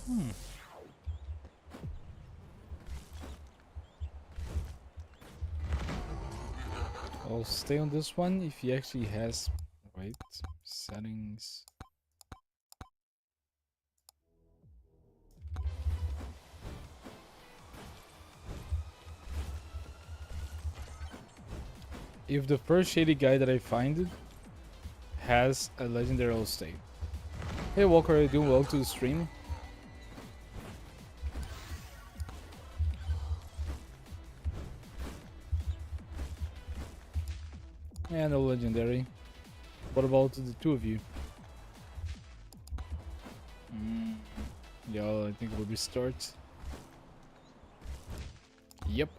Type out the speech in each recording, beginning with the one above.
Hmm. I'll stay on this one if he actually has... Wait, settings... If the first shady guy that I find has a legendary, I'll stay. Hey Walker, are you doing well to the stream? Yeah, no legendary. What about the two of you? Yeah, I think we'll restart. Yep.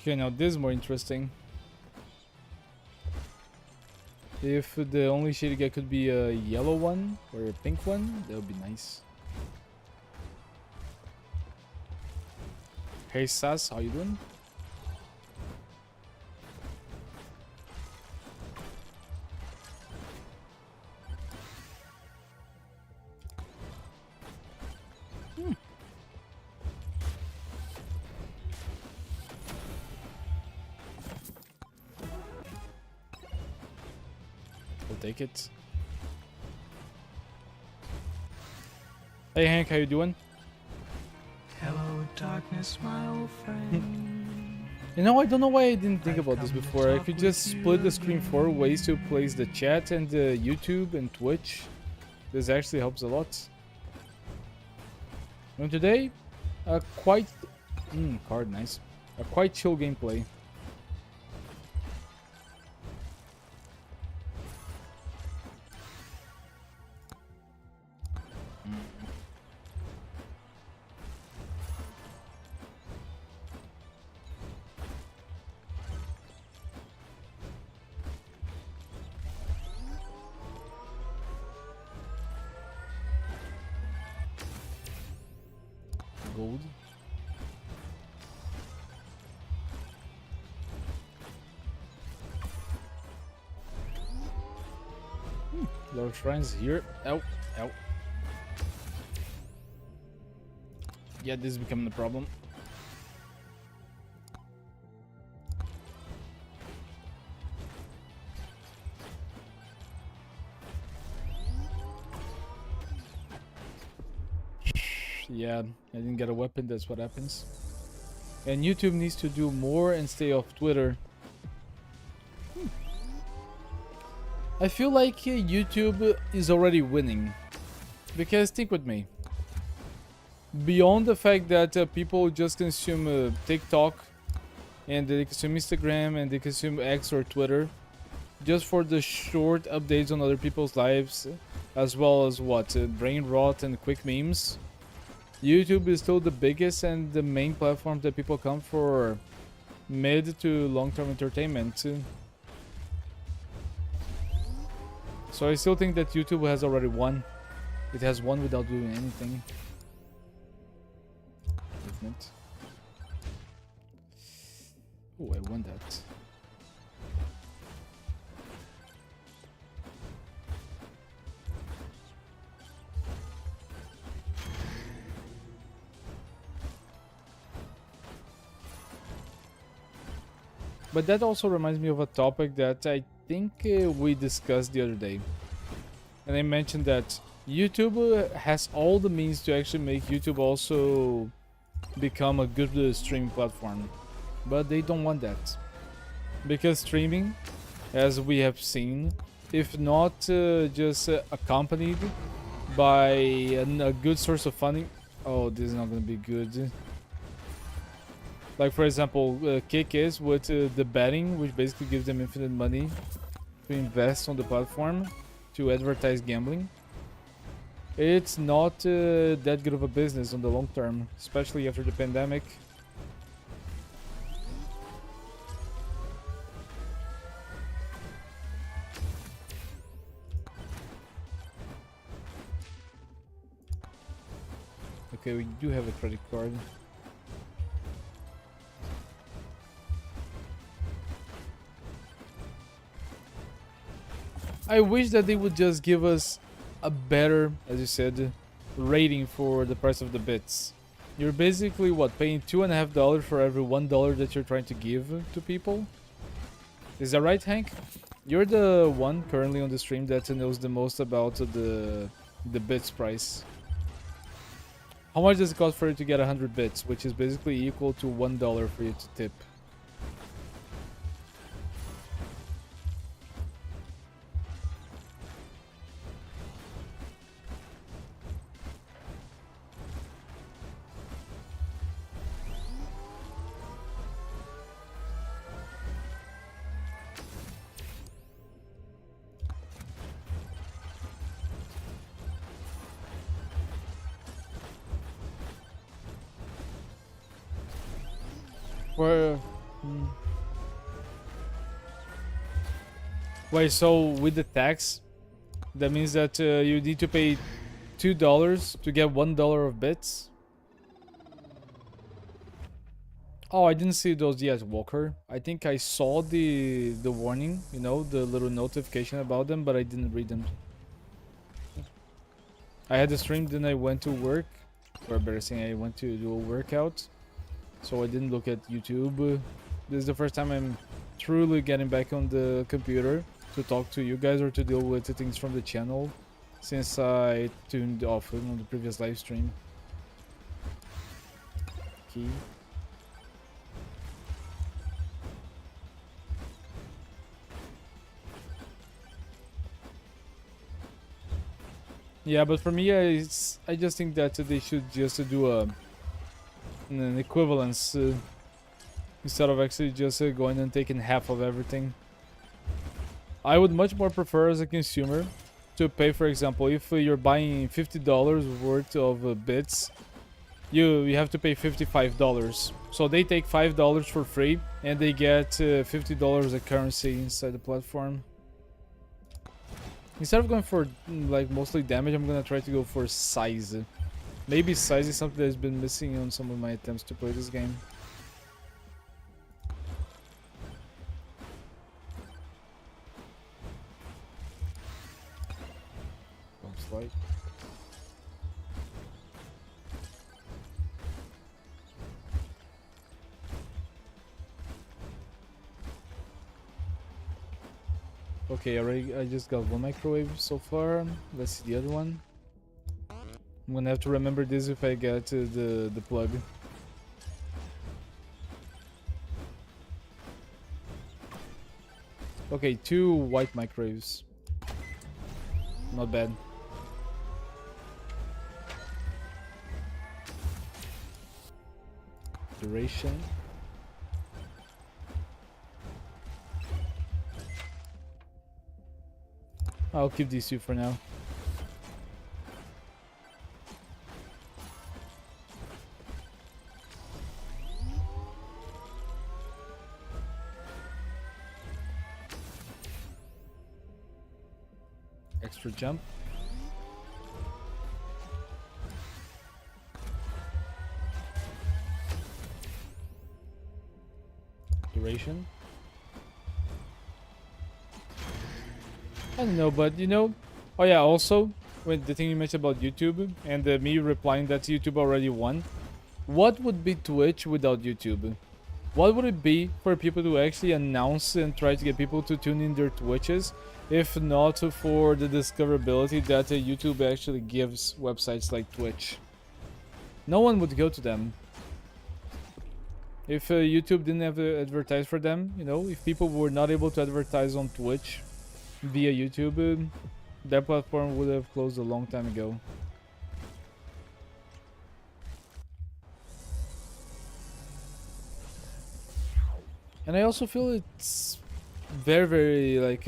Okay, now this is more interesting. If the only shady guy could be a yellow one or a pink one, that would be nice. Hey Sas, how you doing? We'll take it. Hey Hank, how you doing? Hello, darkness, my old friend. You know, I don't know why I didn't think about this before. I could just split the screen 4 ways to place the chat and the YouTube and Twitch. This actually helps a lot. And today, a quite... card, nice. A quite chill gameplay. Gold. Lord Shrines here. Ow, ow. Yeah, this is becoming a problem. Yeah, I didn't get a weapon, that's what happens. And YouTube needs to do more and stay off Twitter. I feel like YouTube is already winning. Because think with me. Beyond the fact that people just consume TikTok and they consume Instagram and they consume X or Twitter just for the short updates on other people's lives, as well as what? Brain rot and quick memes. YouTube is still the biggest and the main platform that people come for mid to long-term entertainment. So I still think that YouTube has already won. It has won without doing anything. Isn't it? Oh, I won that. But that also reminds me of a topic that I think we discussed the other day. And I mentioned that YouTube has all the means to actually make YouTube also become a good streaming platform. But they don't want that. Because streaming, as we have seen, if not just accompanied by a good source of funding... Oh, this is not going to be good. Like, for example, Kick is with the betting, which basically gives them infinite money to invest on the platform to advertise gambling. It's not that good of a business on the long term, especially after the pandemic. Okay, we do have a credit card. I wish that they would just give us a better, as you said, rating for the price of the bits. You're basically, what, paying $2.50 for every $1 that you're trying to give to people? Is that right, Hank? You're the one currently on the stream that knows the most about the bits price. How much does it cost for you to get 100 bits, which is basically equal to $1 for you to tip? Where? Wait, so with the tax, that means that you need to pay $2 to get $1 of bits? Oh, I didn't see those yet, Walker. I think I saw the warning, you know, the little notification about them, but I didn't read them. I had the stream, then I went to work, or better saying, I went to do a workout, so I didn't look at YouTube. This is the first time I'm truly getting back on the computer to talk to you guys or to deal with the things from the channel since I tuned off on the previous live stream. Key. Yeah, but for me, I just think that they should just do an equivalence instead of actually just going and taking half of everything. I would much more prefer as a consumer to pay, for example, if you're buying $50 worth of bits, you have to pay $55. So they take $5 for free and they get $50 of currency inside the platform. Instead of going for like mostly damage, I'm gonna try to go for size. Maybe size is something that's been missing on some of my attempts to play this game. Slide. Okay, I just got one microwave so far. Let's see the other one. I'm gonna have to remember this if I get the plug. Okay, 2 white microwaves. Not bad. Duration. I'll keep these 2 for now. Extra jump. Duration. I don't know, but you know, oh yeah, also, with the thing you mentioned about YouTube and me replying that YouTube already won, what would be Twitch without YouTube? What would it be for people to actually announce and try to get people to tune in their Twitches, if not for the discoverability that YouTube actually gives websites like Twitch? No one would go to them. If YouTube didn't have to advertise for them, you know, if people were not able to advertise on Twitch via YouTube, that platform would have closed a long time ago. And I also feel it's very, very like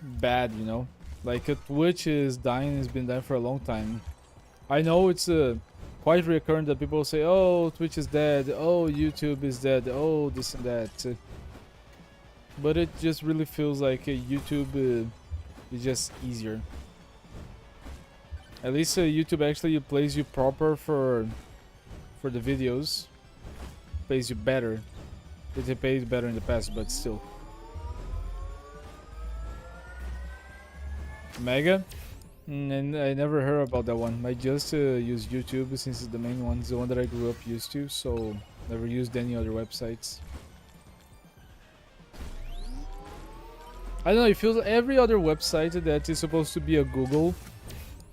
bad, you know, like Twitch is dying, it's been dying for a long time. I know it's quite recurrent that people say, oh, Twitch is dead, oh, YouTube is dead, oh, this and that. But it just really feels like YouTube is just easier. At least YouTube actually plays you proper for the videos. Pays you better. It paid better in the past, but still. Mega? And I never heard about that one. I just use YouTube since it's the main one. It's the one that I grew up used to, so never used any other websites. I don't know, it feels every other website that is supposed to be a Google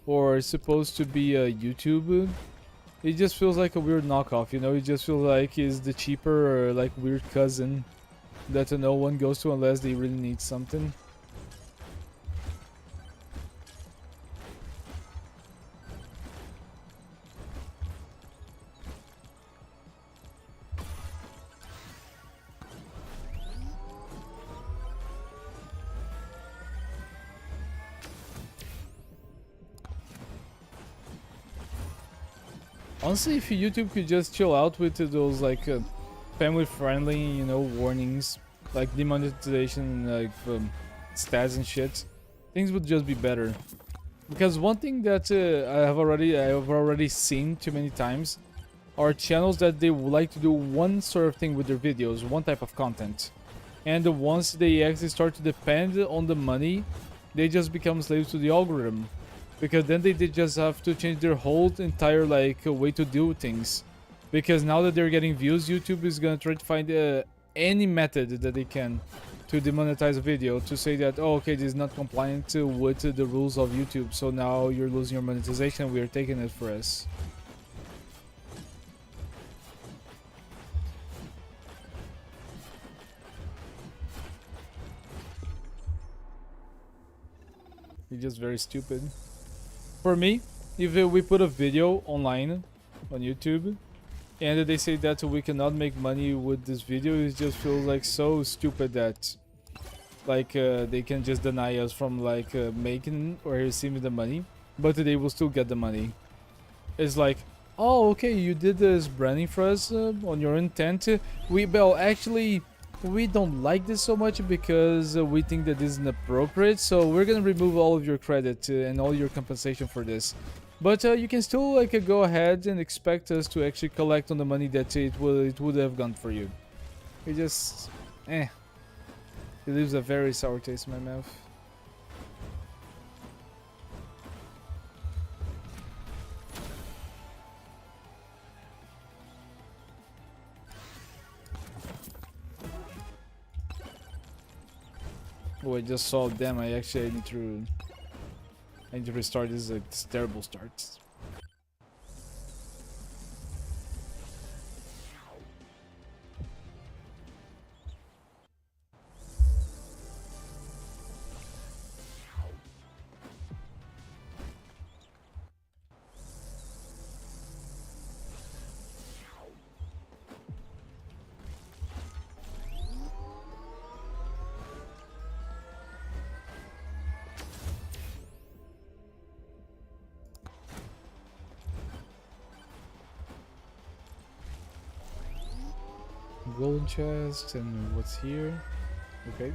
or supposed to be a YouTube, it just feels like a weird knockoff, you know? It just feels like it's the cheaper or like weird cousin that no one goes to unless they really need something. Honestly, if YouTube could just chill out with those like family-friendly, you know, warnings, like demonetization, like stats and shit, things would just be better. Because one thing that I have already seen too many times are channels that they would like to do one sort of thing with their videos, one type of content, and once they actually start to depend on the money, they just become slaves to the algorithm. Because then they did just have to change their whole entire like way to do things, because now that they're getting views, YouTube is gonna try to find any method that they can to demonetize a video, to say that, oh, okay, this is not compliant with the rules of YouTube, so now you're losing your monetization, we are taking it for us. It's just very stupid. For me, if we put a video online on YouTube and they say that we cannot make money with this video, it just feels like so stupid that like they can just deny us from like making or receiving the money, but they will still get the money. It's like, oh, okay, you did this branding for us on your intent. Well, actually, we don't like this so much because we think that this is inappropriate, so we're gonna remove all of your credit and all your compensation for this. But you can still like go ahead and expect us to actually collect on the money that it would have gone for you. It just, it leaves a very sour taste in my mouth. Oh, I just saw them. I need to restart. This is a terrible start. Golden chest, and what's here? Okay.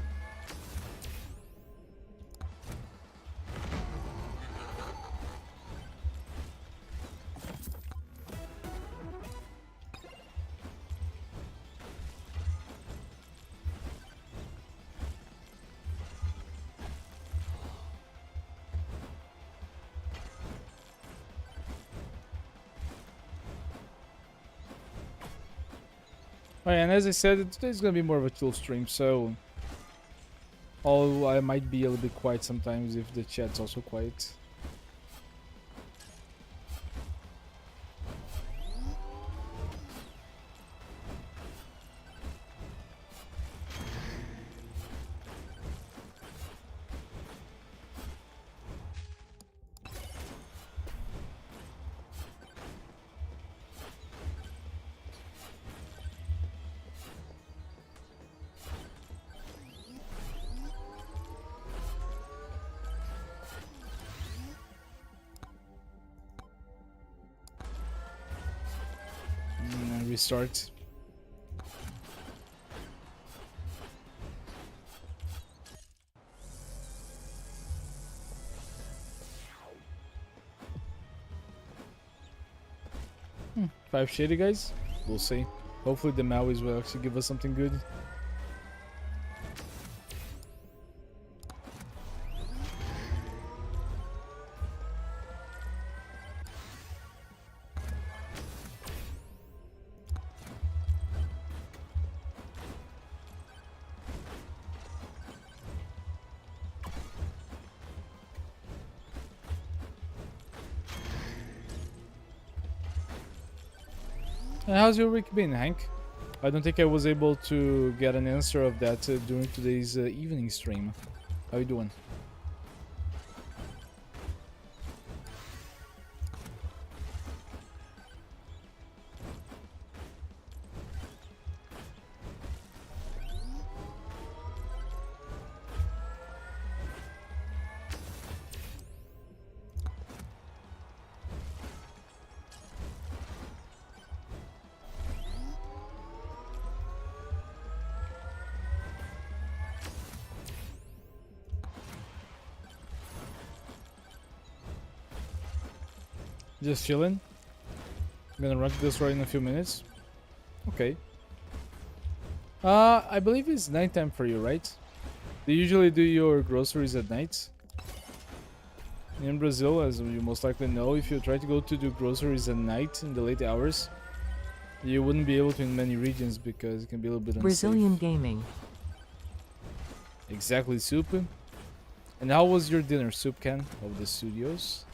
Alright, and as I said, today's gonna be more of a chill stream, so although I might be a little bit quiet sometimes if the chat's also quiet. Restart. 5 shady guys? We'll see. Hopefully the Mauis will actually give us something good. And how's your week been, Hank? I don't think I was able to get an answer of that during today's evening stream. How you doing? Just chilling. I'm gonna rank this right in a few minutes. Okay. I believe it's nighttime for you, right? Do you usually do your groceries at night? In Brazil, as you most likely know, if you try to go to do groceries at night in the late hours, you wouldn't be able to in many regions because it can be a little bit unsafe. Brazilian gaming. Exactly, Soup. And how was your dinner, Soup Can of the studios?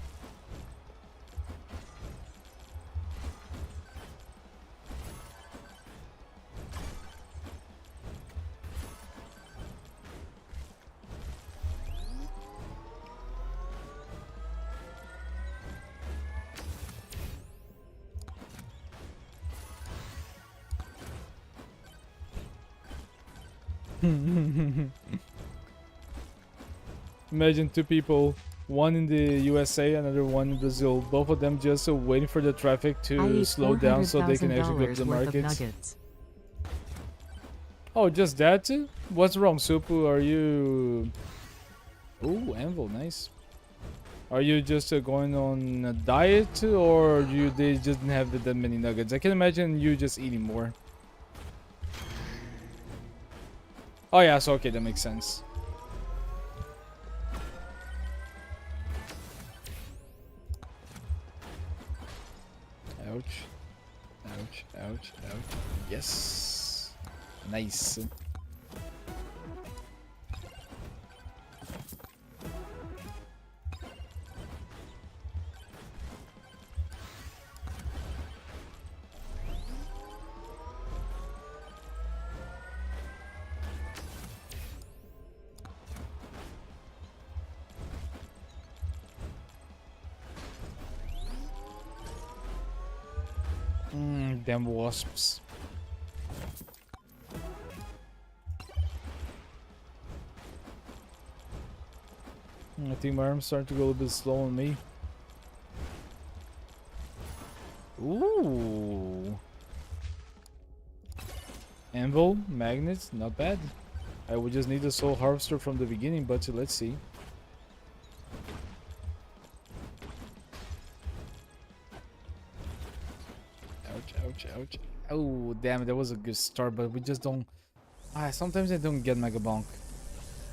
Imagine two people, one in the USA, another one in Brazil. Both of them just waiting for the traffic to slow down so they can actually go to the market. Oh, just that? What's wrong, Supu? Are you... Ooh, Anvil, nice. Are you just going on a diet, or they just didn't have that many nuggets? I can imagine you just eating more. Oh yeah, so okay, that makes sense. Ouch. Ouch, ouch, ouch. Yes. Nice. Damn wasps. I think my arm's starting to go a little bit slow on me. Ooh. Anvil, magnets, not bad. I would just need a soul harvester from the beginning, but let's see. Ouch, ouch. Oh, damn, that was a good start, but we just don't... sometimes I don't get Megabonk.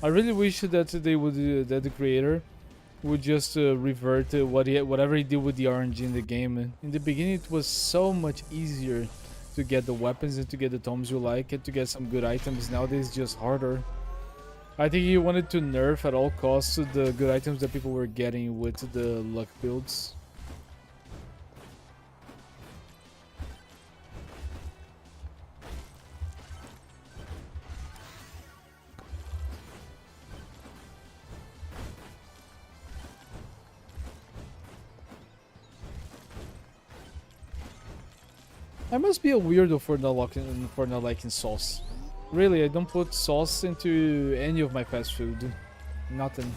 I really wish that they would, that the creator would just revert whatever he did with the RNG in the game. In the beginning, it was so much easier to get the weapons and to get the tomes you like and to get some good items. Nowadays, it's just harder. I think he wanted to nerf at all costs the good items that people were getting with the luck builds. I must be a weirdo for not liking sauce. Really, I don't put sauce into any of my fast food. Nothing.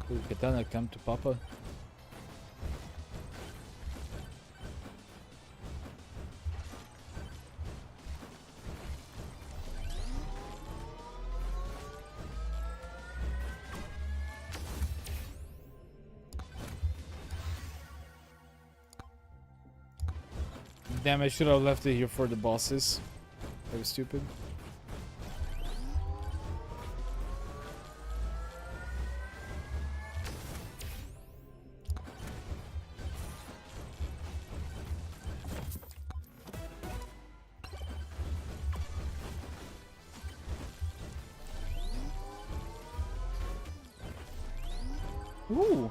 Ooh, Katana, come to Papa. Damn, I should have left it here for the bosses. That was stupid. Ooh.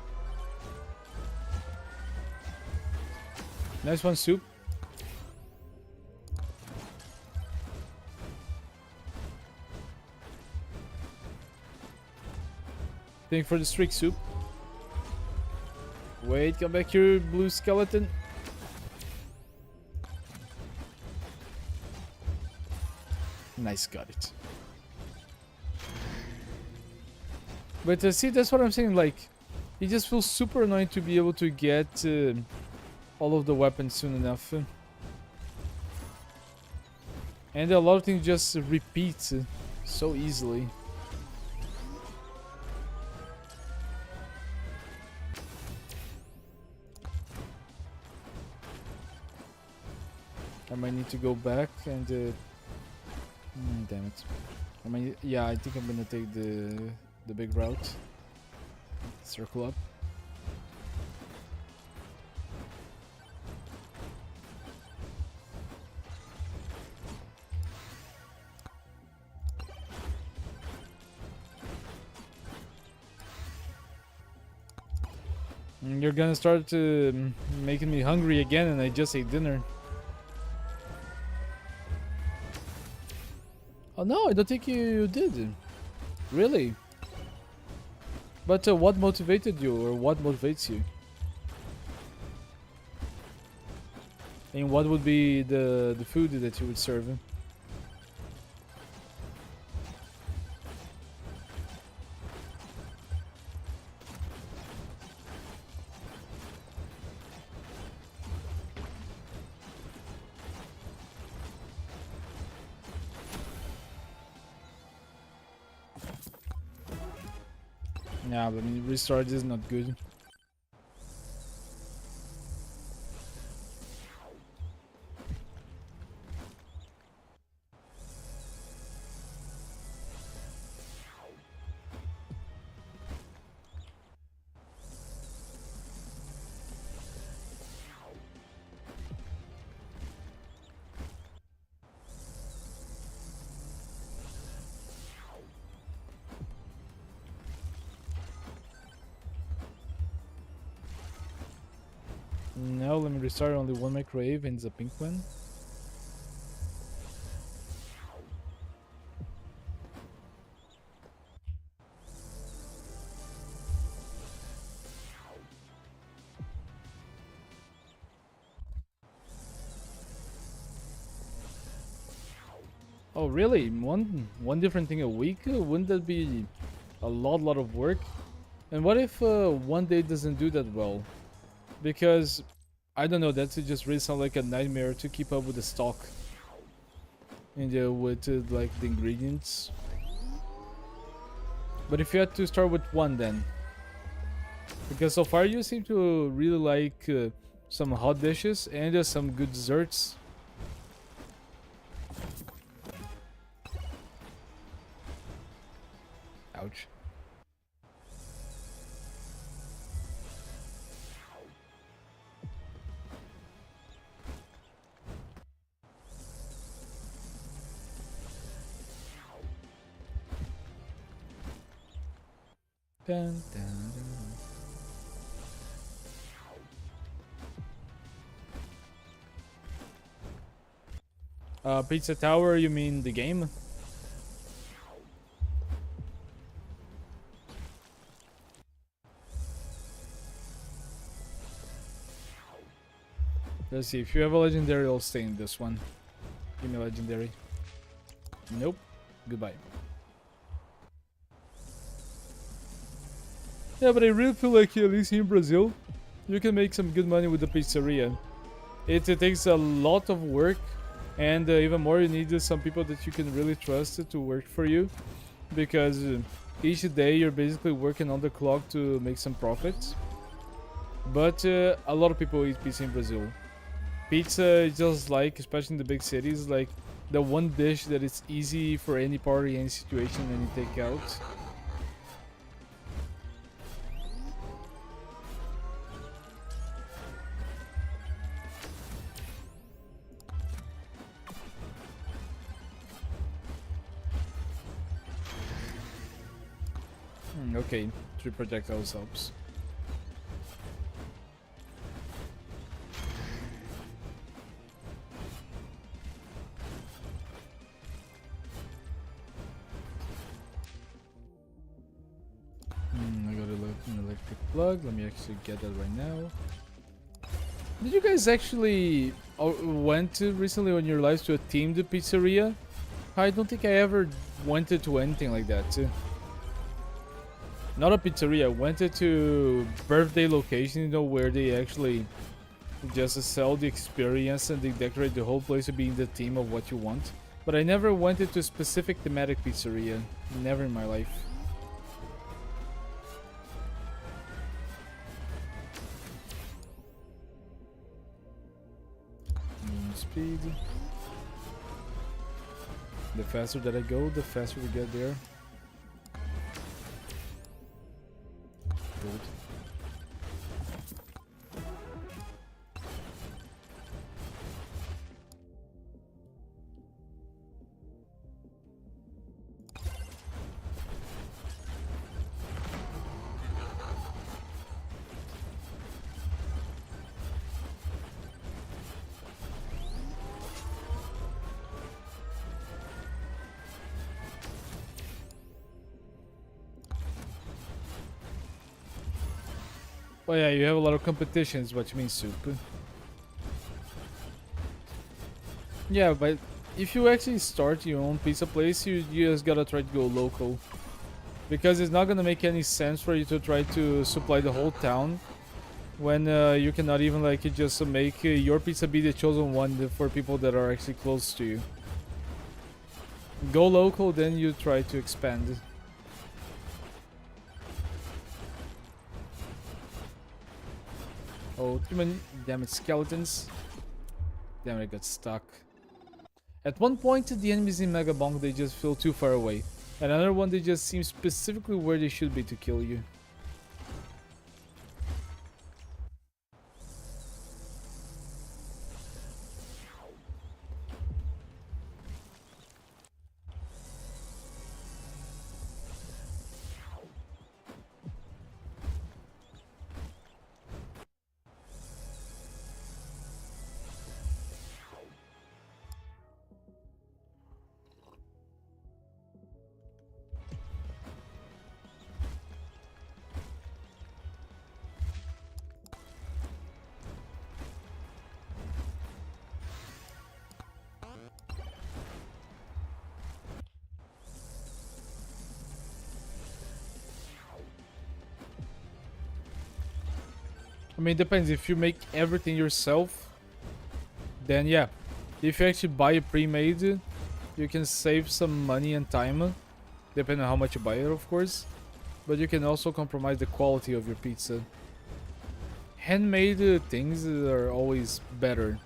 Nice one, Soup. Thank you for the streak, Soup. Wait, come back here, blue skeleton. Nice, got it. But see, that's what I'm saying, like, it just feels super annoying to be able to get all of the weapons soon enough. And a lot of things just repeat so easily. I might need to go back and damn it. I might, yeah, I think I'm gonna take the big route. Circle up. You're gonna start making me hungry again, and I just ate dinner. Oh no, I don't think you did. Really? But what motivated you, or what motivates you? And what would be the food that you would serve? Yeah, but I mean, restart is not good. No, let me restart. Only one microwave and it's a pink one. Oh really? One different thing a week? Wouldn't that be a lot of work? And what if one day doesn't do that well? Because I don't know, that just really sound like a nightmare to keep up with the stock and with like the ingredients. But if you had to start with one then, because so far you seem to really like some hot dishes and some good desserts. Ouch. Dun, dun, dun. Pizza Tower, you mean the game? Let's see, if you have a legendary, I'll stay in this one. Give me a legendary. Nope. Goodbye. Yeah, but I really feel like at least here in Brazil, you can make some good money with the pizzeria. It takes a lot of work, and even more, you need some people that you can really trust to work for you, because each day you're basically working on the clock to make some profits. But a lot of people eat pizza in Brazil. Pizza is just like, especially in the big cities, like the one dish that is easy for any party, any situation, any takeout. Okay, 3 projectiles helps. I got an electric plug. Let me actually get that right now. Did you guys actually went to recently on your lives to a themed pizzeria? I don't think I ever went to anything like that. Not a pizzeria. Went to birthday location, you know, where they actually just sell the experience and they decorate the whole place to be in the theme of what you want. But I never went to a specific thematic pizzeria. Never in my life. Speed. The faster that I go, the faster we get there. Gold. Oh yeah, you have a lot of competitions, what you mean, Soup. Yeah, but if you actually start your own pizza place, you just gotta try to go local. Because it's not gonna make any sense for you to try to supply the whole town when you cannot even like just make your pizza be the chosen one for people that are actually close to you. Go local, then you try to expand. Oh, too many damn it, skeletons. Damn it, I got stuck. At one point, the enemies in Megabonk, they just feel too far away. And another one, they just seem specifically where they should be to kill you. I mean, it depends. If you make everything yourself, then yeah. If you actually buy a pre-made, you can save some money and time, depending on how much you buy it, of course. But you can also compromise the quality of your pizza. Handmade things are always better,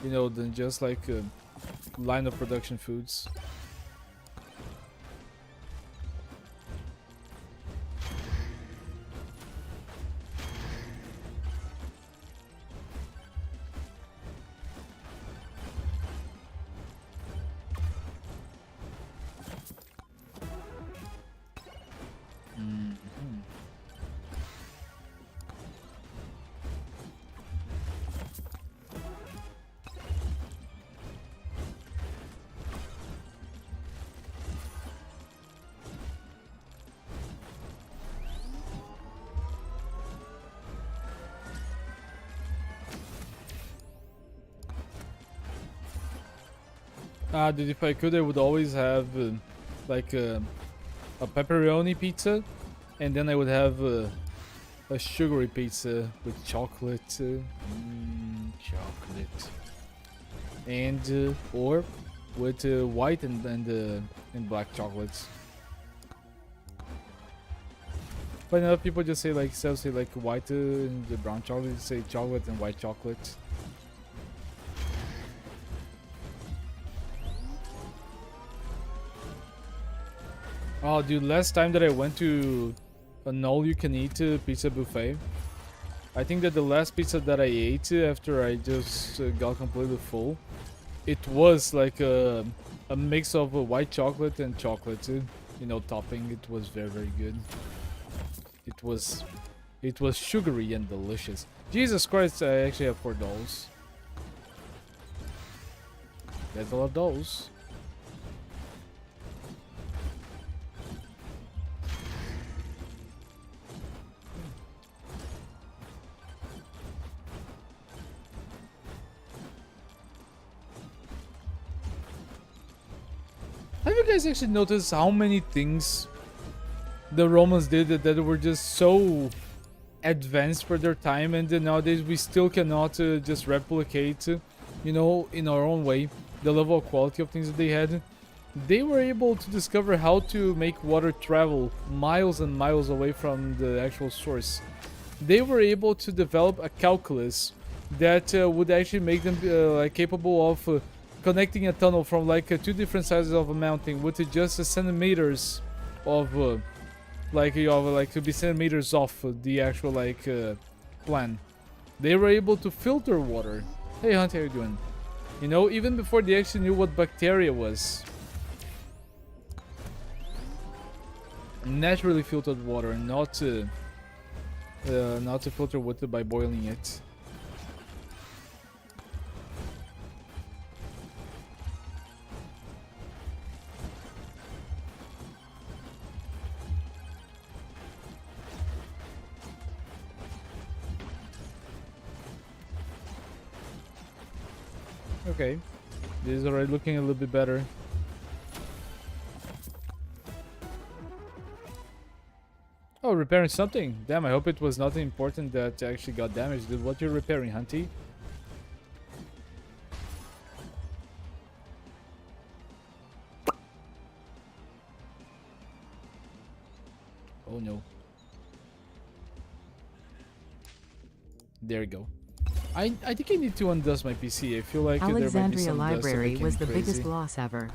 you know, than just like line of production foods. Dude, if I could, I would always have like a pepperoni pizza, and then I would have a sugary pizza with chocolate, chocolate, and or with white and black chocolates. But enough people just say like instead of say like white and the brown chocolate, say chocolate and white chocolate. Oh, dude! Last time that I went to an all-you-can-eat pizza buffet, I think that the last pizza that I ate after I just got completely full, it was like a mix of white chocolate and chocolate, you know, topping. It was very, very good. It was sugary and delicious. Jesus Christ! I actually have $4. That's a lot of those. Have you guys actually noticed how many things the Romans did that were just so advanced for their time, and then nowadays we still cannot just replicate, you know, in our own way, the level of quality of things that they had? They were able to discover how to make water travel miles and miles away from the actual source. They were able to develop a calculus that would actually make them like capable of connecting a tunnel from like two different sides of a mountain with just centimeters of like you have like to be centimeters off the actual like plan. They were able to filter water. Hey Hunt, how you doing? You know, even before they actually knew what bacteria was. Naturally filtered water, not to filter water by boiling it. Okay, this is already looking a little bit better. Oh, repairing something. Damn, I hope it was nothing important that actually got damaged. Dude, what you're repairing, Hunty? Oh no. There we go. I think I need to undust my PC. I feel like there might be Alexandria some dust Library was the crazy. biggest loss ever.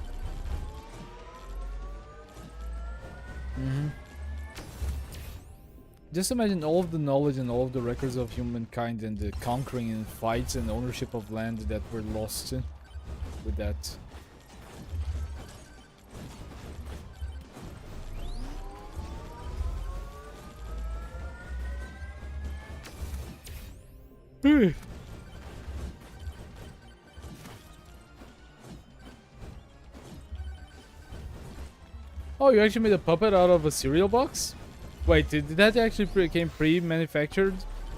Just imagine all of the knowledge and all of the records of humankind and the conquering and fights and ownership of land that were lost with that. Oh, you actually made a puppet out of a cereal box? Wait, did that actually came pre-manufactured?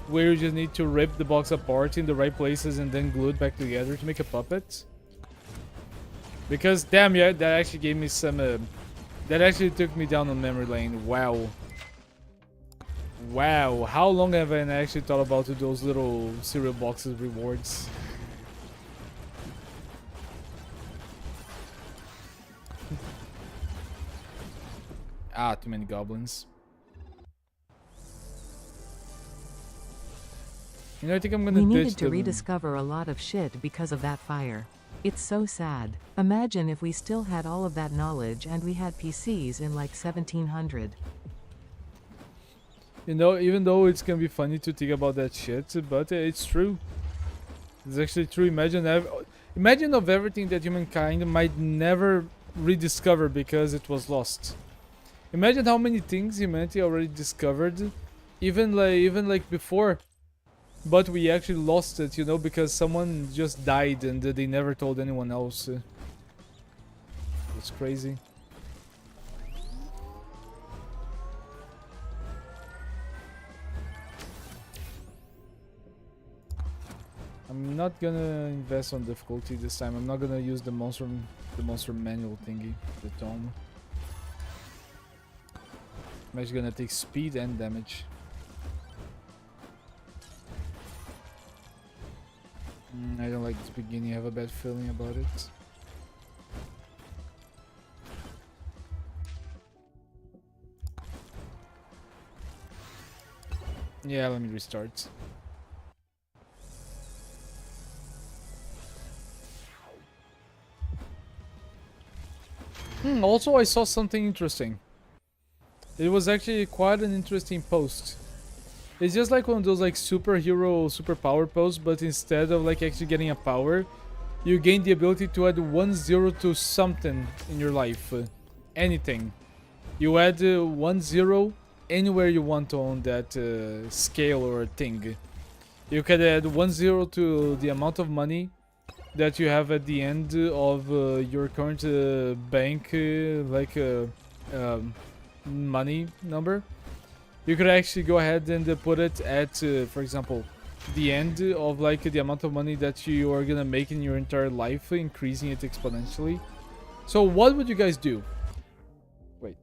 Where you just need to rip the box apart in the right places and then glue it back together to make a puppet? Because, damn, yeah, that actually gave me some... that actually took me down on memory lane. Wow. Wow, how long have I actually thought about those little cereal boxes rewards? Ah, too many goblins. You know, I think I'm gonna We ditch needed to them. rediscover a lot of shit because of that fire. It's so sad. Imagine if we still had all of that knowledge and we had PCs in like 1700. You know, even though it's gonna be funny to think about that shit, but it's true. It's actually true. Imagine of everything that humankind might never rediscover because it was lost. Imagine how many things humanity already discovered, even like before, but we actually lost it, you know, because someone just died and they never told anyone else. It's crazy. I'm not gonna invest on difficulty this time. I'm not gonna use the monster manual thingy, the tome. I'm actually gonna take speed and damage. It's beginning. I have a bad feeling about it. Yeah, let me restart. Also, I saw something interesting. It was actually quite an interesting post. It's just like one of those like superhero superpower posts, but instead of like actually getting a power, you gain the ability to add 1 0 to something in your life. Anything. You add 1 0 anywhere you want on that scale or thing. You can add 1 0 to the amount of money that you have at the end of your current bank money number. You could actually go ahead and put it at, for example, the end of like the amount of money that you are gonna make in your entire life, increasing it exponentially. So what would you guys do? Wait.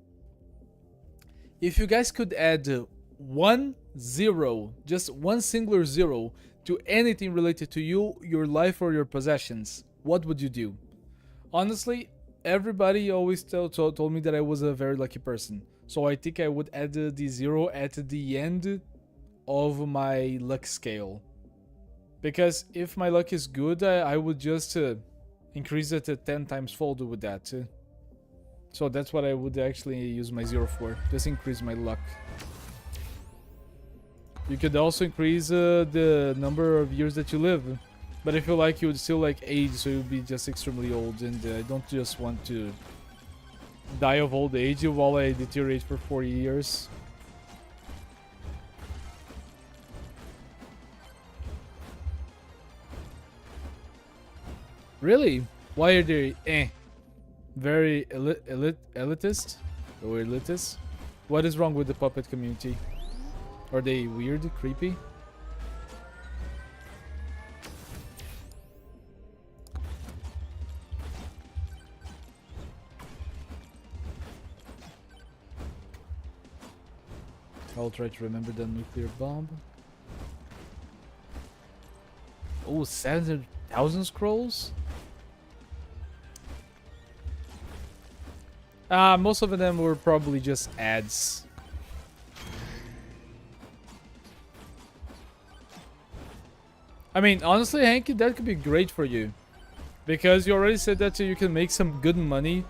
If you guys could add 1 0, just one singular 0 to anything related to you, your life, or your possessions, what would you do? Honestly, everybody always told me that I was a very lucky person. So I think I would add the 0 at the end of my luck scale. Because if my luck is good, I would just increase it to 10 times fold with that. So that's what I would actually use my 0 for. Just increase my luck. You could also increase the number of years that you live. But I feel like you would still like age, so you would be just extremely old. And I don't just want to die of old age while I deteriorate for 4 years. Really? Why are they very elitist? Or elitist? What is wrong with the puppet community? Are they weird, creepy? I'll try to remember the nuclear bomb. Oh, 700,000 scrolls? Most of them were probably just ads. I mean, honestly, Hanky, that could be great for you. Because you already said that you can make some good money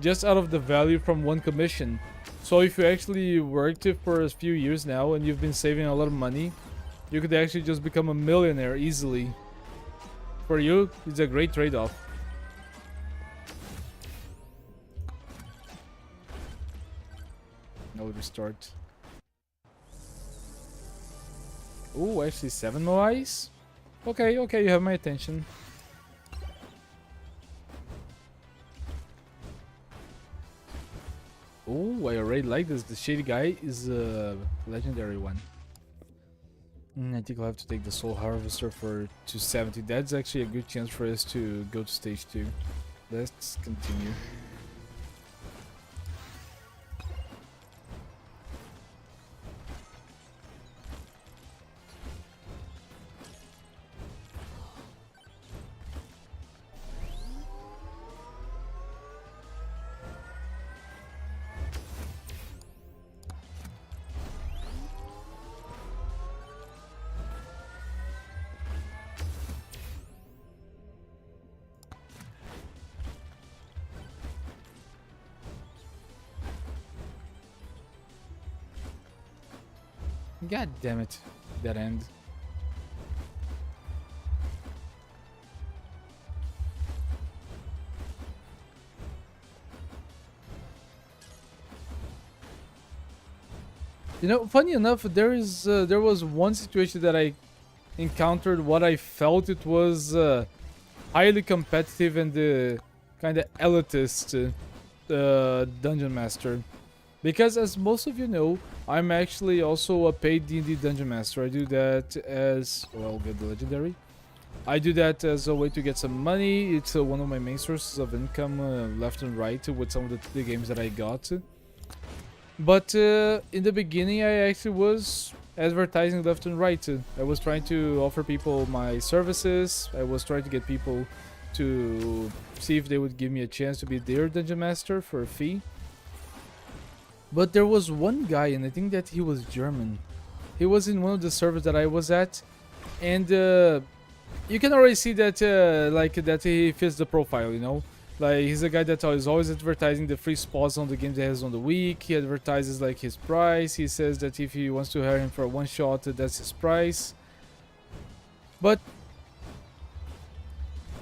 just out of the value from one commission. So if you actually worked for a few years now and you've been saving a lot of money, you could actually just become a millionaire easily. For you, it's a great trade-off. No restart. Oh, actually 7 Moais? Okay, okay, you have my attention. Oh, I already like this. The shady guy is a legendary one. I think I'll have to take the Soul Harvester for 270. That's actually a good chance for us to go to stage 2. Let's continue. God damn it, that end. You know, funny enough, there was one situation that I encountered what I felt it was highly competitive and kind of elitist dungeon master. Because as most of you know, I'm actually also a paid D&D dungeon master. I do that as, well, get the legendary. I do that as a way to get some money. It's one of my main sources of income left and right with some of the games that I got. But in the beginning, I actually was advertising left and right. I was trying to offer people my services. I was trying to get people to see if they would give me a chance to be their dungeon master for a fee. But there was one guy, and I think that he was German. He was in one of the servers that I was at, and you can already see that like that he fits the profile, you know. Like, he's a guy that is always advertising the free spots on the games that he has on the week. He advertises like his price. He says that if he wants to hire him for a one shot, that's his price. But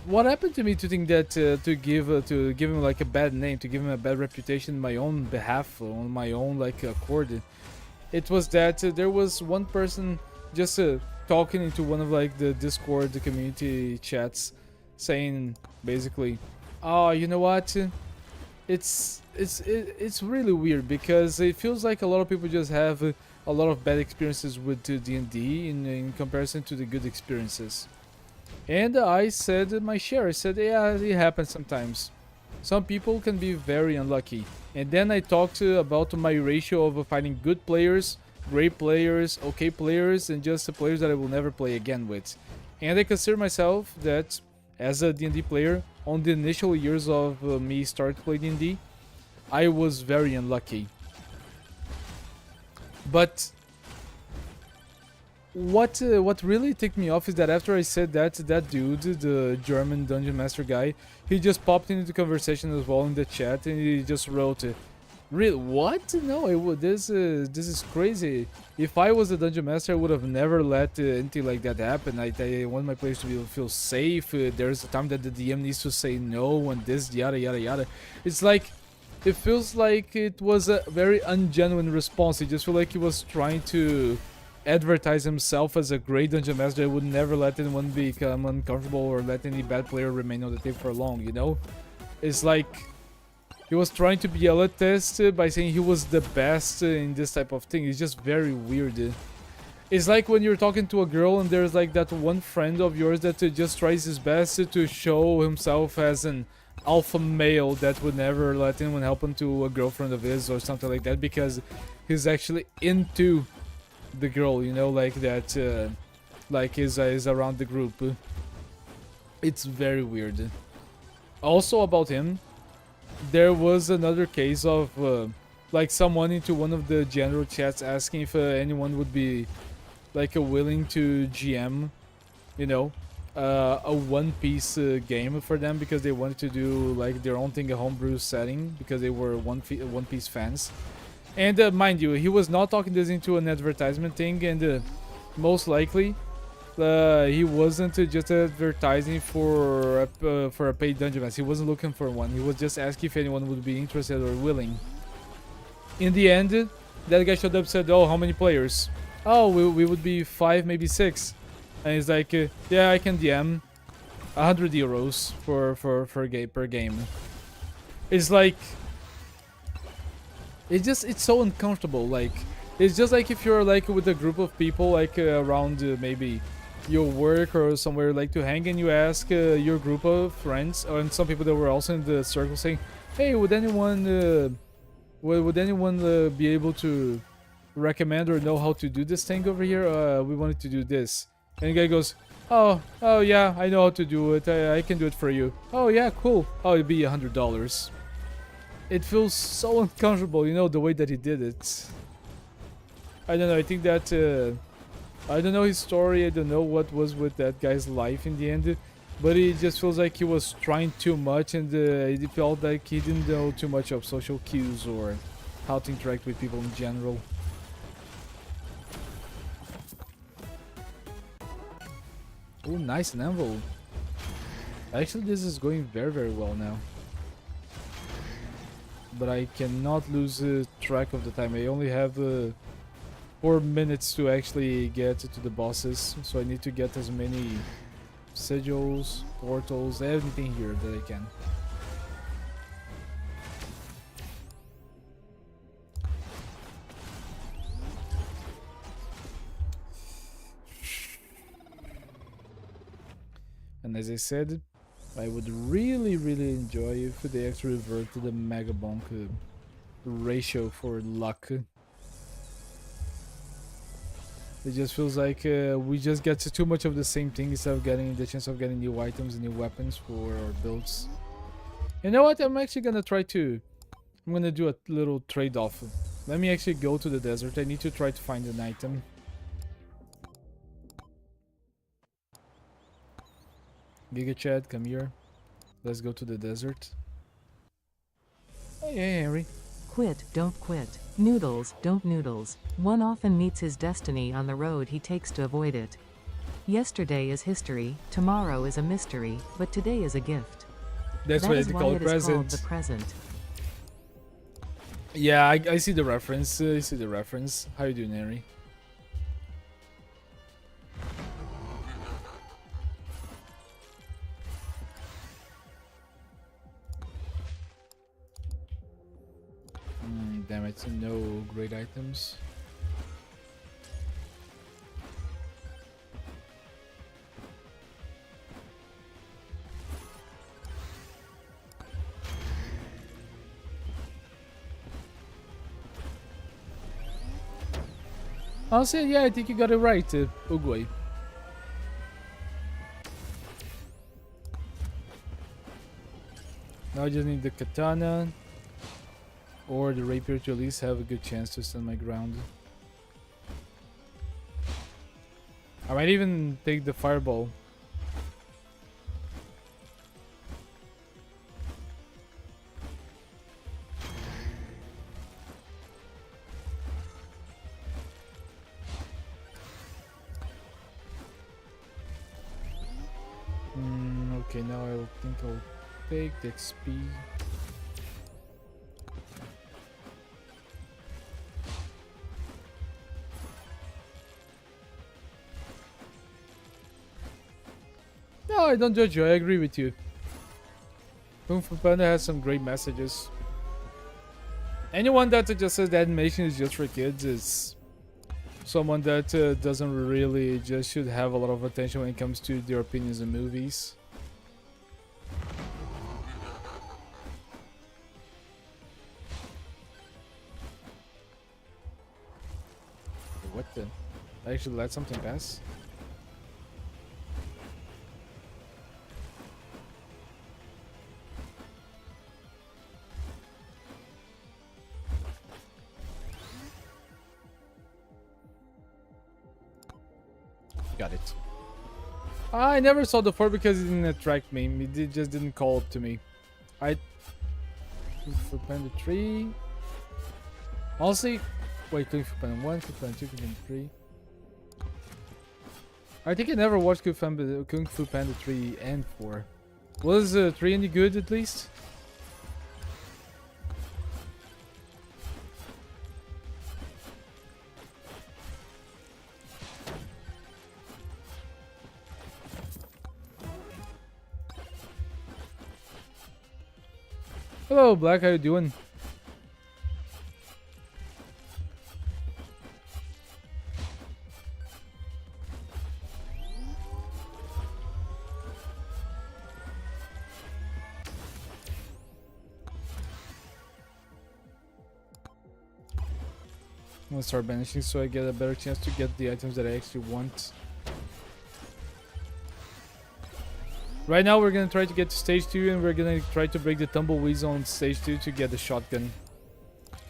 what happened to me to think that to give him like a bad name, to give him a bad reputation on my own behalf, on my own like accord, it was that there was one person just talking into one of like the Discord, the community chats, saying basically, "Oh, you know what? It's really weird because it feels like a lot of people just have a lot of bad experiences with D&D in comparison to the good experiences." And I said my share. I said, yeah, it happens sometimes. Some people can be very unlucky. And then I talked about my ratio of finding good players, great players, okay players, and just the players that I will never play again with. And I consider myself that as a D&D player, on the initial years of me starting playing D&D, I was very unlucky. But what really ticked me off is that after I said that, that dude, the German dungeon master guy, he just popped into the conversation as well in the chat, and he just wrote, "Really? What? No, it would. This is crazy. If I was a dungeon master, I would have never let anything like that happen. I want my players to feel safe. There's a time that the DM needs to say no, and this yada yada yada." It's like, it feels like it was a very ungenuine response. It just felt like he was trying to advertise himself as a great dungeon master that would never let anyone become uncomfortable or let any bad player remain on the table for long, you know? It's like he was trying to be elitist by saying he was the best in this type of thing. It's just very weird. It's like when you're talking to a girl and there's like that one friend of yours that just tries his best to show himself as an alpha male that would never let anyone help him to a girlfriend of his or something like that because he's actually into the girl, you know, like that, like is around the group. It's very weird. Also about him, there was another case of like someone into one of the general chats asking if anyone would be like willing to GM, you know, a One Piece game for them because they wanted to do like their own thing, a homebrew setting, because they were One Piece fans. And mind you, he was not talking this into an advertisement thing, and most likely he wasn't just advertising for a paid dungeon master. He wasn't looking for one. He was just asking if anyone would be interested or willing. In the end, that guy showed up and said, "Oh, how many players?" "Oh, we would be 5, maybe 6. And he's like, "Yeah, I can DM 100 euros per game." It's like, it's so uncomfortable. Like, it's just like if you're like with a group of people like around maybe your work or somewhere you like to hang, and you ask your group of friends and some people that were also in the circle saying, "Hey, would anyone be able to recommend or know how to do this thing over here? We wanted to do this." And the guy goes, oh yeah, I know how to do it. I can do it for you." "Oh yeah, cool. Oh, it'd be $100. It feels so uncomfortable, you know, the way that he did it. I don't know, I think that, I don't know his story, I don't know what was with that guy's life in the end, but it just feels like he was trying too much, and it felt like he didn't know too much of social cues or how to interact with people in general. Oh, nice, an envelope. Actually, this is going very, very well now. But I cannot lose track of the time. I only have 4 minutes to actually get to the bosses, so I need to get as many sigils, portals, everything here that I can. And as I said, I would really, really enjoy if they actually revert to the Megabonk ratio for luck. It just feels like we just get to too much of the same thing instead of getting the chance of getting new items and new weapons for our builds. You know what? I'm actually gonna try to... I'm gonna do a little trade-off. Let me actually go to the desert. I need to try to find an item. Giga Chad, come here. Let's go to the desert. Hey, Henry. Quit, don't quit. Noodles, don't noodles. One often meets his destiny on the road he takes to avoid it. Yesterday is history, tomorrow is a mystery, but today is a gift. That's That why is they why call it it is called present. the present. Yeah, I see the reference. I see the reference. How you doing, Henry? Damn it, no great items. I'll say, yeah, I think you got it right, Uguay. Now I just need the katana or the rapier to at least have a good chance to stand my ground. I might even take the fireball. Okay, now I think I'll take the XP. No, I don't judge you. I agree with you. Kung Fu Panda has some great messages. Anyone that just says the animation is just for kids is someone that doesn't really just should have a lot of attention when it comes to their opinions on movies. What the? I actually let something pass? Got it. I never saw the 4 because it didn't attract me. It just didn't call to me. Kung Fu Panda 3. Honestly, wait, Kung Fu Panda 1, Kung Fu Panda 2, Kung Fu Panda 3. I think I never watched Kung Fu Panda 3 and 4. Was 3 any good at least? Hello, Black. How you doing? I'm gonna start banishing so I get a better chance to get the items that I actually want. Right now we're gonna try to get to stage 2 and we're gonna try to break the tumbleweeds on stage 2 to get the shotgun.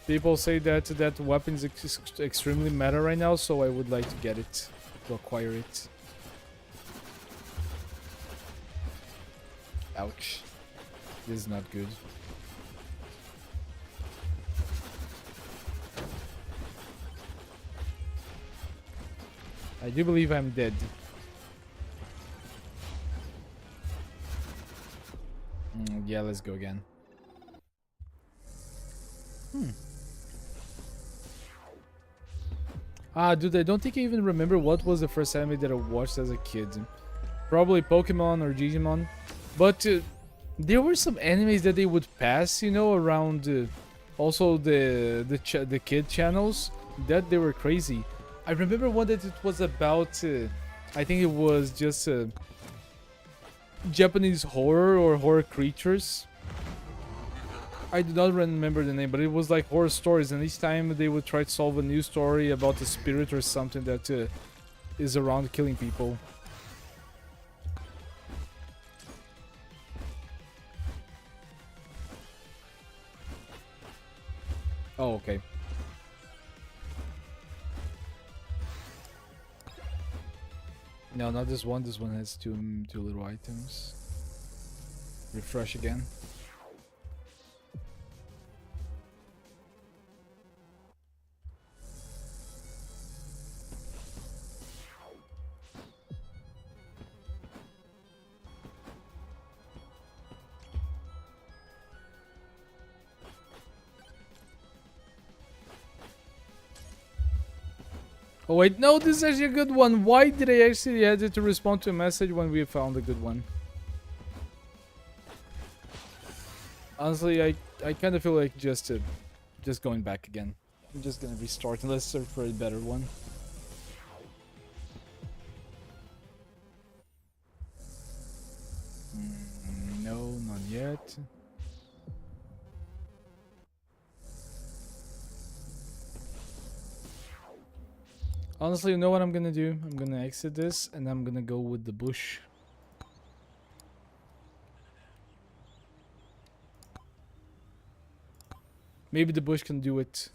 People say that that weapon is extremely meta right now, so I would like to get it, to acquire it. Ouch. This is not good. I do believe I'm dead. Yeah, let's go again. Dude, I don't think I even remember what was the first anime that I watched as a kid. Probably Pokemon or Digimon. But there were some animes that they would pass, you know, around also the kid channels. That they were crazy. I remember one that it was about, I think it was just Japanese horror or horror creatures. I do not remember the name, but it was like horror stories, and each time they would try to solve a new story about a spirit or something that is around killing people. Oh, okay. No, not this one. This one has two little items. Refresh again. Oh wait, no, this is actually a good one. Why did I actually had to respond to a message when we found a good one? Honestly, I kind of feel like just going back again. I'm just gonna restart and let's search for a better one. No, not yet. Honestly, you know what I'm gonna do? I'm gonna exit this and I'm gonna go with the bush. Maybe the bush can do it.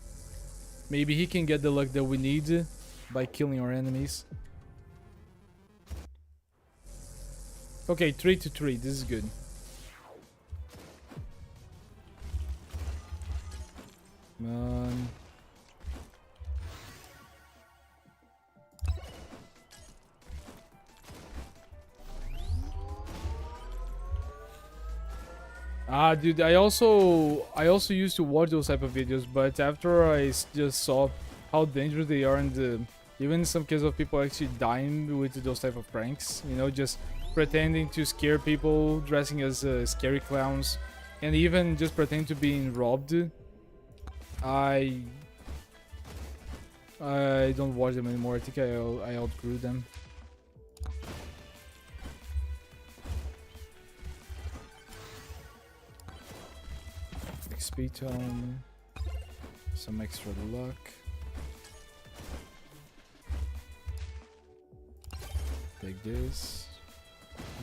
Maybe he can get the luck that we need by killing our enemies. Okay, 3-3. This is good. Come on. Ah, dude, I also used to watch those type of videos, but after I just saw how dangerous they are, and even in some cases of people actually dying with those type of pranks, you know, just pretending to scare people, dressing as scary clowns, and even just pretending to being robbed. I don't watch them anymore. I think I outgrew them. XP tome, some extra luck. Take this.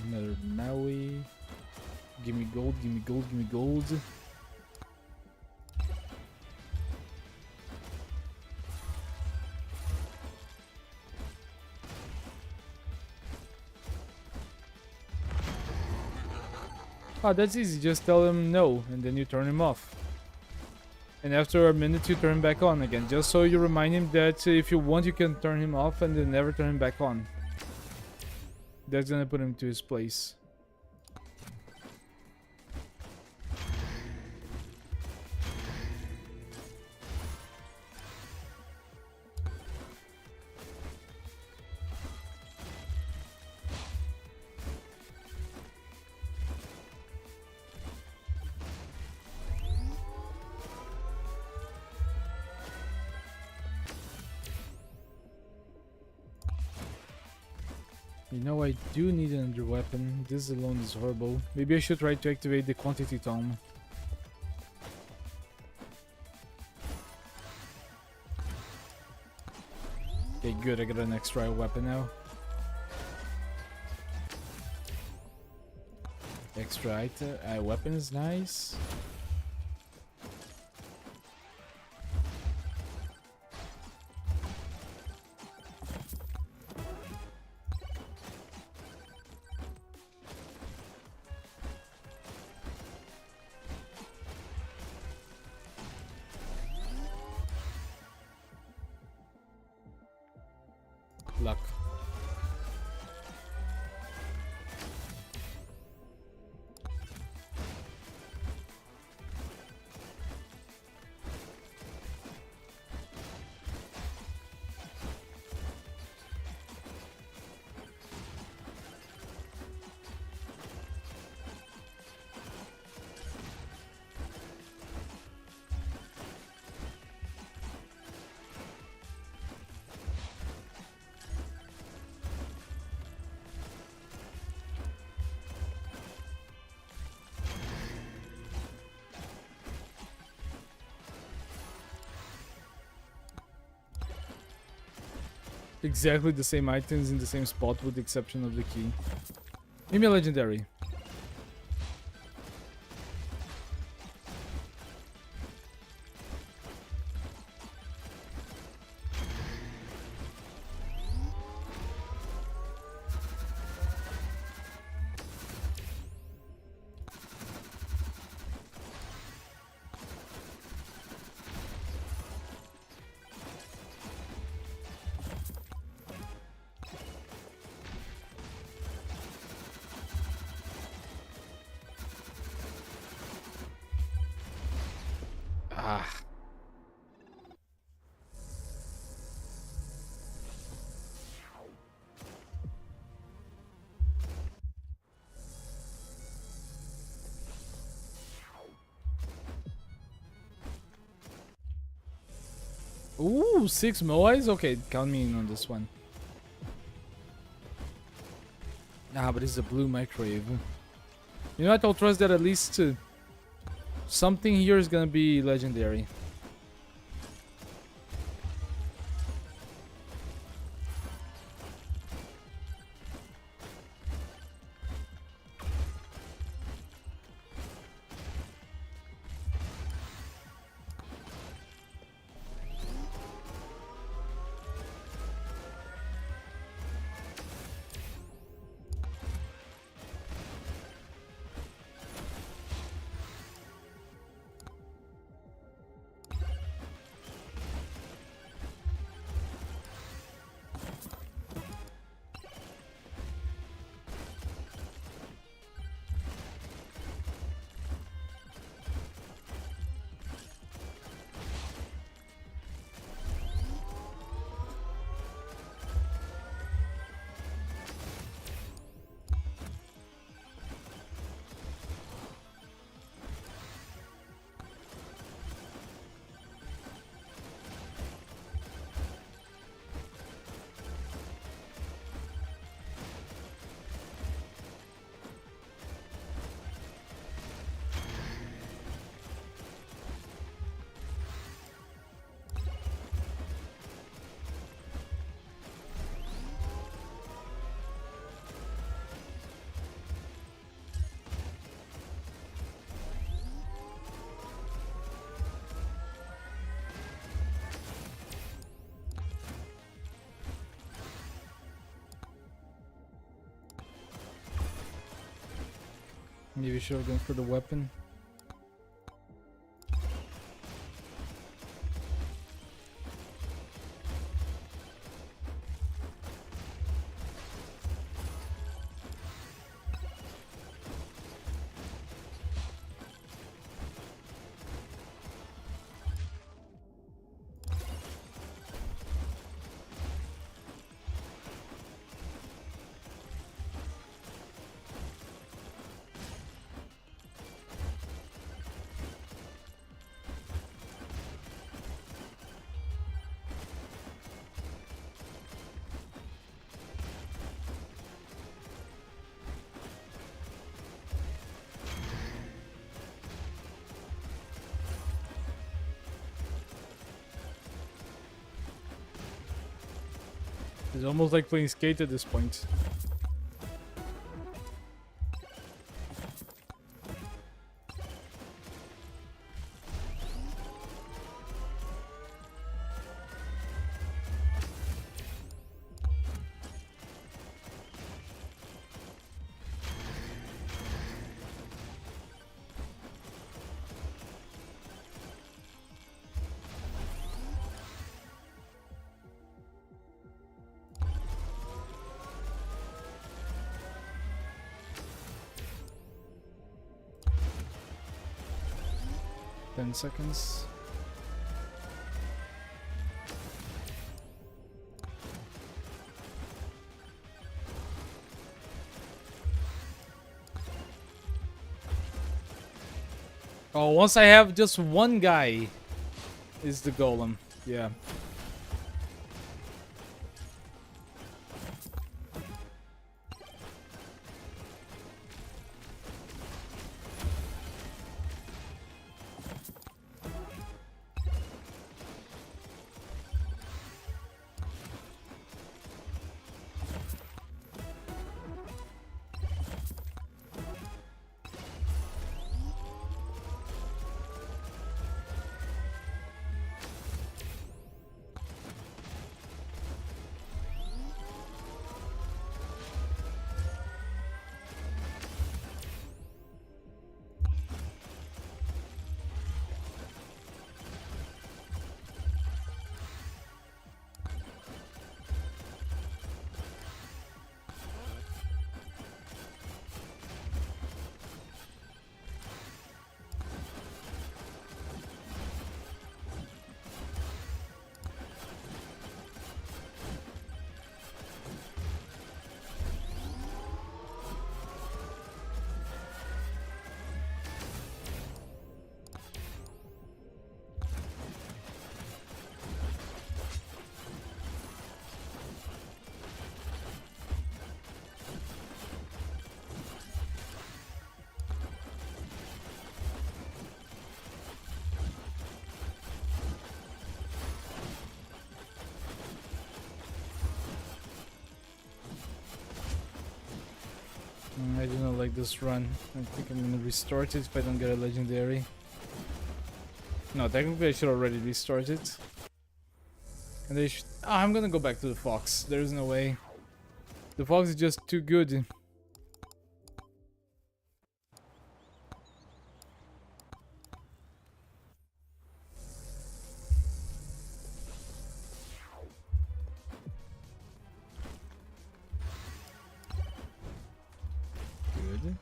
Another Maui. Give me gold, give me gold, give me gold. Ah, that's easy. Just tell him no, and then you turn him off. And after a minute, you turn him back on again. Just so you remind him that if you want, you can turn him off and then never turn him back on. That's gonna put him to his place. You know, I do need another weapon. This alone is horrible. Maybe I should try to activate the quantity tome. Okay, good. I got an extra weapon now. Extra item. Weapon is nice. Luck. exactly the same items in the same spot with the exception of the key. Give me a legendary. Ah. Ooh, 6 moais? Okay, count me in on this one. Ah, but it's a blue microwave. You know what? I'll trust that at least something here is gonna be legendary. Maybe should have gone for the weapon. It's almost like playing skate at this point. Seconds. Oh, once I have just one guy is the golem. Yeah. I do not like this run. I think I'm gonna restart it if I don't get a legendary. No, technically I should already restart it. And they should... Oh, I'm gonna go back to the fox. There's no way. The fox is just too good. Good.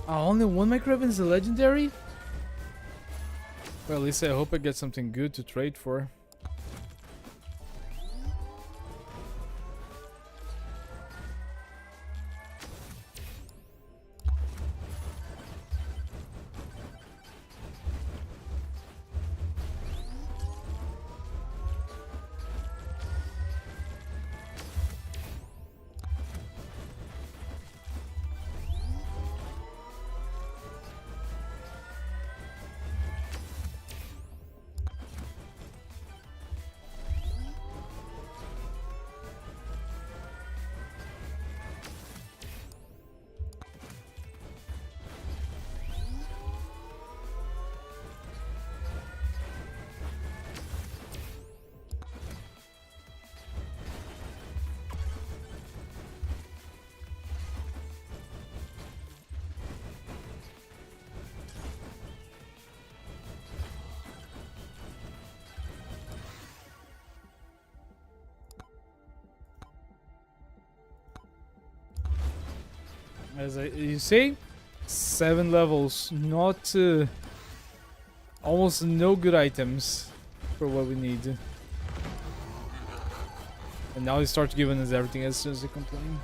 Oh, only one Microwave is a legendary? Well, at least I hope I get something good to trade for. As you see, 7 levels, not almost no good items for what we need. And now he starts giving us everything as soon as they complain.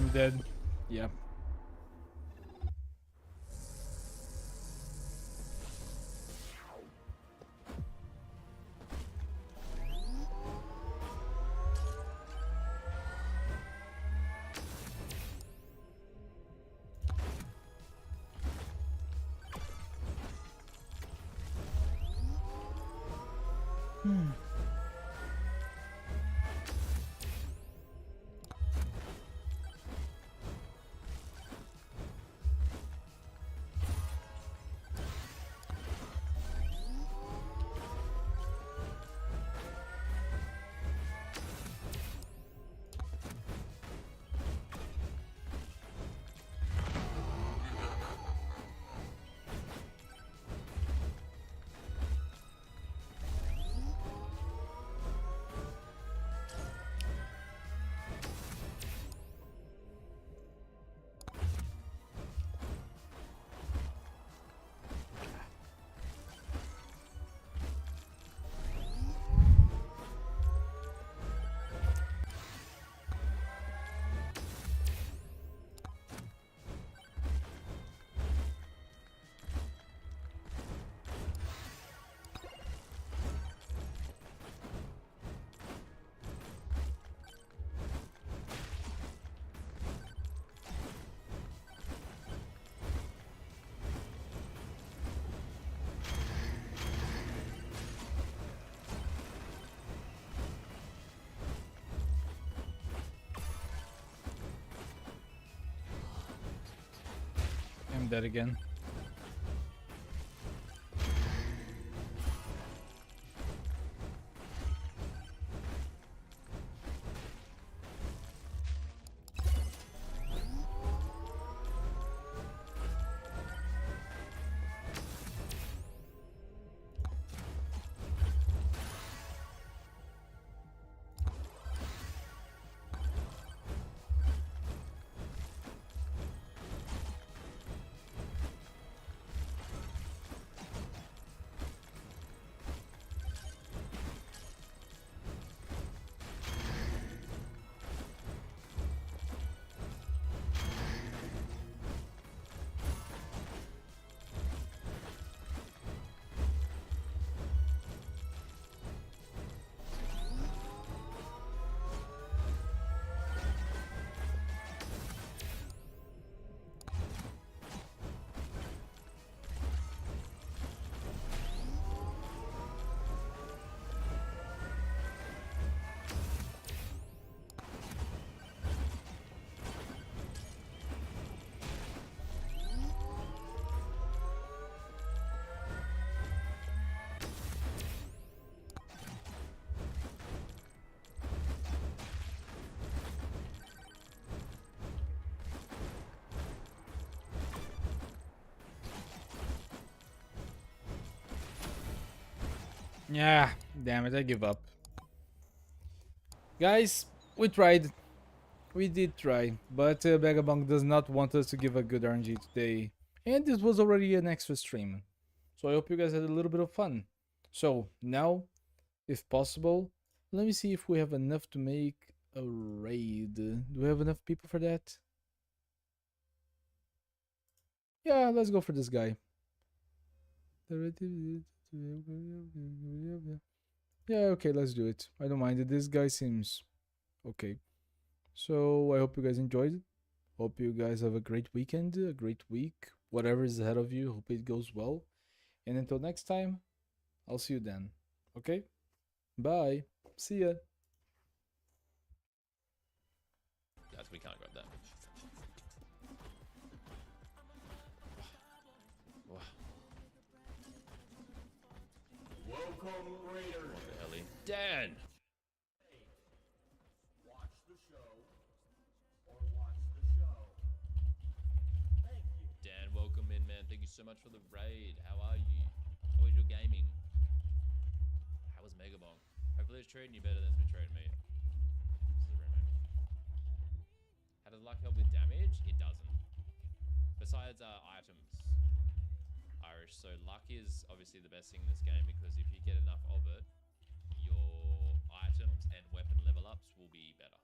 I'm dead. Yeah. I'm dead again. Yeah, damn it, I give up. Guys, we tried. We did try, but Megabonk does not want us to give a good RNG today. And this was already an extra stream. So I hope you guys had a little bit of fun. So now, if possible, let me see if we have enough to make a raid. Do we have enough people for that? Yeah, let's go for this guy. Yeah, okay, let's do it. I don't mind it. This guy seems okay. So I hope you guys enjoyed it. Hope you guys have a great weekend, a great week. Whatever is ahead of you, hope it goes well. And until next time, I'll see you then. Okay? Bye. See ya. Guys, we can't grab that. Welcome, Raiders. What the hell? Dan! Watch the show or watch the show. Thank you. Dan, welcome in, man. Thank you so much for the raid. How are you? How was your gaming? How was Megabonk? Hopefully it's treating you better than it's been treating me. This is a remake. How does luck help with damage? It doesn't. Besides items. Irish. So luck is obviously the best thing in this game because if you get enough of it, your items and weapon level ups will be better.